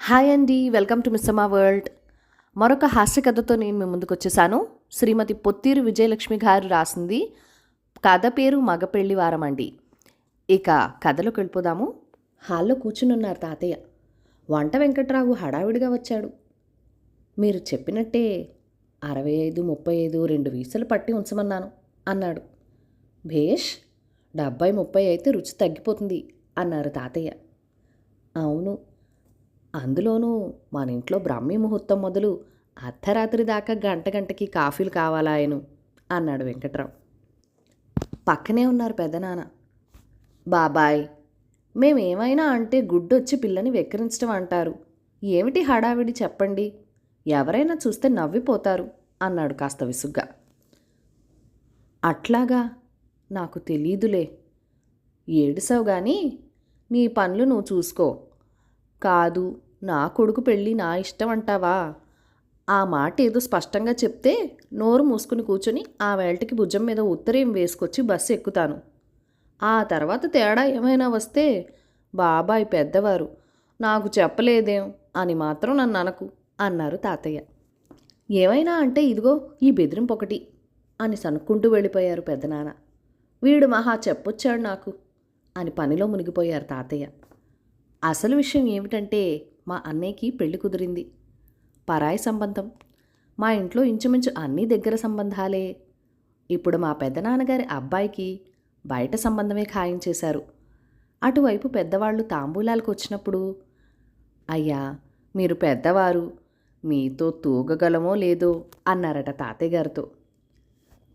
Hi అండి, welcome to మిస్సమ్మా world. మరొక హాస్య కథతో నేను మీ ముందుకు వచ్చేసాను. శ్రీమతి పొత్తీరు విజయలక్ష్మి గారు రాసింది. కథ పేరు మగపెళ్లి వారం అండి. ఇక కథలోకి వెళ్ళిపోదాము. హాల్లో కూర్చునున్నారు తాతయ్య. వంట వెంకట్రావు హడావిడిగా వచ్చాడు. మీరు చెప్పినట్టే 65, 35 2 వీసలు పట్టి ఉంచమన్నాను అన్నాడు. భేష్, 70, 30 అయితే రుచి తగ్గిపోతుంది అన్నారు తాతయ్య. అవును, అందులోనూ మన ఇంట్లో బ్రాహ్మీ ముహూర్తం మొదలు అర్ధరాత్రి దాకా గంటకి కాఫీలు కావాలాయను అన్నాడు వెంకట్రావు. పక్కనే ఉన్నారు పెద్దనాన్న. బాబాయ్, మేమేమైనా అంటే గుడ్డొచ్చి పిల్లని వెక్కిరించడం అంటారు. ఏమిటి హడావిడి చెప్పండి, ఎవరైనా చూస్తే నవ్విపోతారు అన్నాడు కాస్త విసుగ్గా. అట్లాగా, నాకు తెలీదులే. ఏడుసావు గాని నీ పనులు నువ్వు చూసుకో. కాదు, నా కొడుకు పెళ్ళి నా ఇష్టం అంటావా? ఆ మాట ఏదో స్పష్టంగా చెప్తే నోరు మూసుకుని కూర్చొని ఆ వేళటికి భుజం మీద ఉత్తరేం వేసుకొచ్చి బస్సు ఎక్కుతాను. ఆ తర్వాత తేడా ఏమైనా వస్తే బాబాయ్ పెద్దవారు, నాకు చెప్పలేదేం అని మాత్రం నన్ను అనకు అన్నారు తాతయ్య. ఏమైనా అంటే ఇదిగో ఈ బెదిరింపు ఒకటి అని సనుక్కుంటూ వెళ్ళిపోయారు పెద్దనాన్న. వీడు మహా చెప్పొచ్చాడు నాకు అని పనిలో మునిగిపోయారు తాతయ్య. అసలు విషయం ఏమిటంటే మా అన్నయ్యకి పెళ్లి కుదిరింది. పరాయి సంబంధం. మా ఇంట్లో ఇంచుమించు అన్ని దగ్గర సంబంధాలే. ఇప్పుడు మా పెద్దనాన్నగారి అబ్బాయికి బయట సంబంధమే ఖాయం చేశారు. అటువైపు పెద్దవాళ్ళు తాంబూలాలకు వచ్చినప్పుడు, అయ్యా మీరు పెద్దవారు, మీతో తూగగలమో లేదో అన్నారట తాతయ్య గారితో.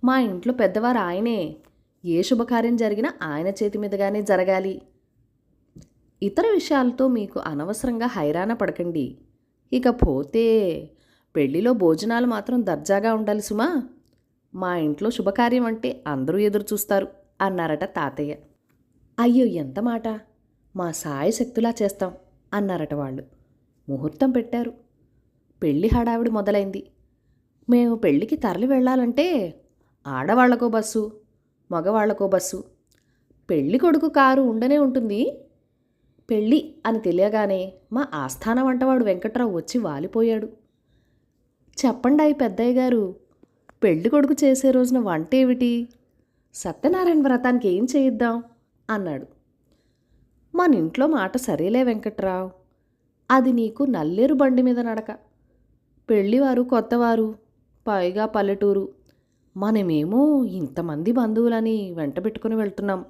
మా ఇంట్లో పెద్దవారు ఆయనే. ఏ శుభకార్యం జరిగినా ఆయన చేతి మీదుగానే జరగాలి. ఇతర విషయాలతో మీకు అనవసరంగా హైరాణ పడకండి. ఇక పోతే పెళ్లిలో భోజనాలు మాత్రం దర్జాగా ఉండాలి సుమా. మా ఇంట్లో శుభకార్యం అంటే అందరూ ఎదురు చూస్తారు అన్నారట తాతయ్య. అయ్యో ఎంత మాట, మా సాయశక్తులా చేస్తాం అన్నారట వాళ్ళు. ముహూర్తం పెట్టారు. పెళ్లి హడావిడి మొదలైంది. మేము పెళ్ళికి తరలి వెళ్ళాలంటే ఆడవాళ్లకో బస్సు, మగవాళ్లకో బస్సు. పెళ్లి కొడుకు కారు ఉండనే ఉంటుంది. పెళ్ళి అని తెలియగానే మా ఆస్థాన వంటవాడు వెంకట్రావు వచ్చి వాలిపోయాడు. చెప్పండి అయి పెద్దయ్య గారు, పెళ్లి కొడుకు చేసే రోజున వంట ఏమిటి? సత్యనారాయణ వ్రతానికి ఏం చేయిద్దాం అన్నాడు. మన ఇంట్లో మాట సరేలే వెంకట్రావు, అది నీకు నల్లేరు బండి మీద నడక. పెళ్ళివారు కొత్తవారు, పైగా పల్లెటూరు. మనమేమో ఇంతమంది బంధువులని వెంట పెట్టుకుని వెళ్తున్నాం.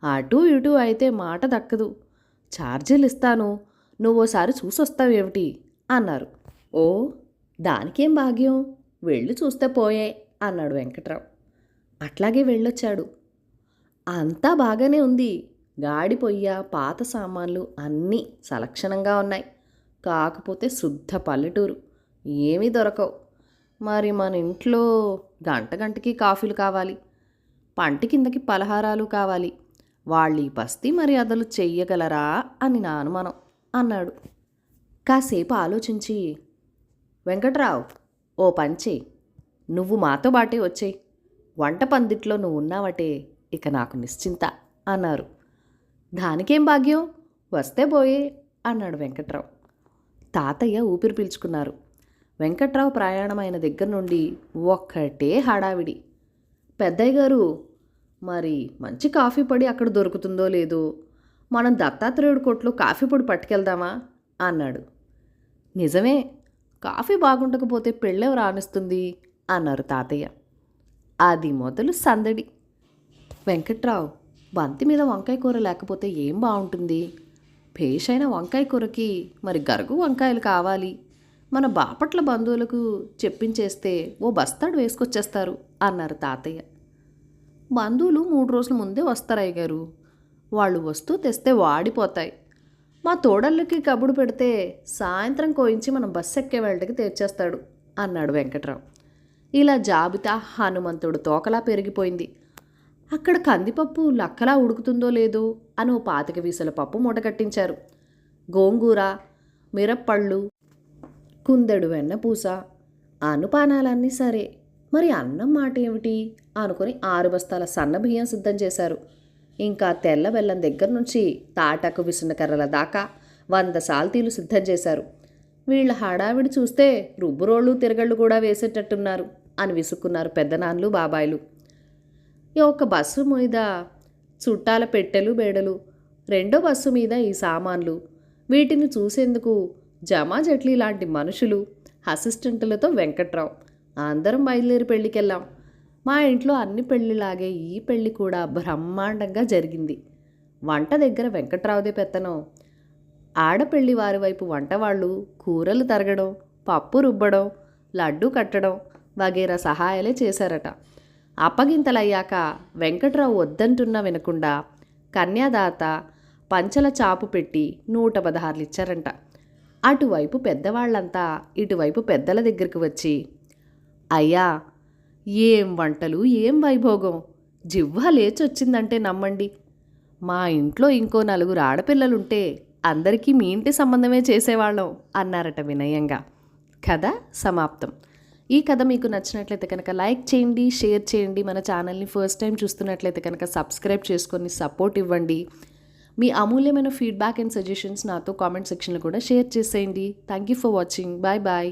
అటు ఇటు అయితే మాట దక్కదు. ఛార్జీలు ఇస్తాను, నువ్వోసారి చూసొస్తావేమిటి అన్నారు. ఓ, దానికేం భాగ్యం, వెళ్ళి చూస్తే పోయే అన్నాడు వెంకట్రావు. అట్లాగే వెళ్ళొచ్చాడు. అంతా బాగానే ఉంది. గాడి పొయ్య, పాత సామాన్లు అన్నీ సలక్షణంగా ఉన్నాయి. కాకపోతే శుద్ధ పల్లెటూరు, ఏమీ దొరకవు. మరి మన ఇంట్లో గంటకి కాఫీలు కావాలి, పంటి కిందకి పలహారాలు కావాలి. వాళ్ళు ఈ బస్తీ మర్యాదలు చెయ్యగలరా అని నా అనుమానం అన్నాడు. కాసేపు ఆలోచించి, వెంకట్రావు ఓ పంచే, నువ్వు మాతో బాటే వచ్చేయి. వంట పందిట్లో నువ్వు ఉన్నావటే ఇక నాకు నిశ్చింత అన్నారు. దానికేం భాగ్యం, వస్తే పోయే అన్నాడు వెంకట్రావు. తాతయ్య ఊపిరి పీల్చుకున్నారు. వెంకట్రావు ప్రయాణమైన దగ్గర నుండి ఒక్కటే హడావిడి. పెద్దయ్య గారు, మరి మంచి కాఫీ పొడి అక్కడ దొరుకుతుందో లేదో, మనం దత్తాత్రేయుడి కొట్లో కాఫీ పొడి పట్టుకెళ్దామా అన్నాడు. నిజమే, కాఫీ బాగుండకపోతే పెళ్ళెవ రానిస్తుంది అన్నారు తాతయ్య. అది మొదలు సందడి. వెంకట్రావు, బంతి మీద వంకాయ కూర లేకపోతే ఏం బాగుంటుంది? భేషైన వంకాయ కూరకి మరి గరుగు వంకాయలు కావాలి. మన బాపట్ల బంధువులకు చెప్పించేస్తే ఓ బస్తాడు వేసుకొచ్చేస్తారు అన్నారు తాతయ్య. బంధువులు 3 రోజుల ముందే వస్తారయ్య గారు. వాళ్ళు వస్తూ తెస్తే వాడిపోతాయి. మా తోడళ్ళకి కబుడు పెడితే సాయంత్రం కోయించి మనం బస్సు ఎక్కే వేళకి తెచ్చేస్తాడు అన్నాడు వెంకట్రావు. ఇలా జాబితా హనుమంతుడు తోకలా పెరిగిపోయింది. అక్కడ కందిపప్పు లక్కలా ఉడుకుతుందో లేదో అని ఓ 25 వీసల పప్పు మూటగట్టించారు. గోంగూర, మిరప్పళ్ళు, కుందెడు వెన్నపూస, అనుపానాలన్నీ సరే, మరి అన్నం మాట ఏమిటి అనుకుని 6 బస్తాల సన్న బియ్యం సిద్ధం చేశారు. ఇంకా తెల్ల బెల్లం దగ్గర నుంచి తాటాకు విసునకర్రల దాకా 100 సాల్తీలు సిద్ధం చేశారు. వీళ్ళ హడావిడి చూస్తే రుబ్బురోళ్ళు తిరగళ్ళు కూడా వేసేటట్టున్నారు అని విసుక్కున్నారు పెద్దనాన్నలు బాబాయిలు. ఒక బస్సు మీద చుట్టాల పెట్టెలు బేడలు, రెండో బస్సు మీద ఈ సామాన్లు, వీటిని చూసేందుకు జమా జట్లీ లాంటి మనుషులు, అసిస్టెంట్లతో వెంకట్రావు. అందరం బయలుదేరి పెళ్ళికెళ్ళాం. మా ఇంట్లో అన్ని పెళ్ళిలాగే ఈ పెళ్ళి కూడా బ్రహ్మాండంగా జరిగింది. వంట దగ్గర వెంకట్రావుదే పెత్తనం. ఆడపెళ్లి వారి వైపు వంటవాళ్ళు కూరలు తరగడం, పప్పు రుబ్బడం, లడ్డు కట్టడం వగేరా సహాయాలే చేశారట. అప్పగింతలయ్యాక వెంకట్రావు వద్దంటున్నా వినకుండా కన్యాదాత పంచల చాపు పెట్టి 116 ఇచ్చారంట. అటువైపు పెద్దవాళ్లంతా ఇటువైపు పెద్దల దగ్గరికి వచ్చి, అయ్యా ఏం వంటలు, ఏం వైభోగం, జివ్వ లేచొచ్చిందంటే నమ్మండి. మా ఇంట్లో ఇంకో 4 ఆడపిల్లలుంటే అందరికీ మీ ఇంటి సంబంధమే చేసేవాళ్ళం అన్నారట వినయంగా. కథ సమాప్తం. ఈ కథ మీకు నచ్చినట్లయితే కనుక లైక్ చేయండి, షేర్ చేయండి. మన ఛానల్ని ఫస్ట్ టైం చూస్తున్నట్లయితే కనుక సబ్స్క్రైబ్ చేసుకొని సపోర్ట్ ఇవ్వండి. మీ అమూల్యమైన ఫీడ్బ్యాక్ అండ్ సజెషన్స్ నాతో కామెంట్ సెక్షన్లో కూడా షేర్ చేసేయండి. Thank you for watching. Bye bye.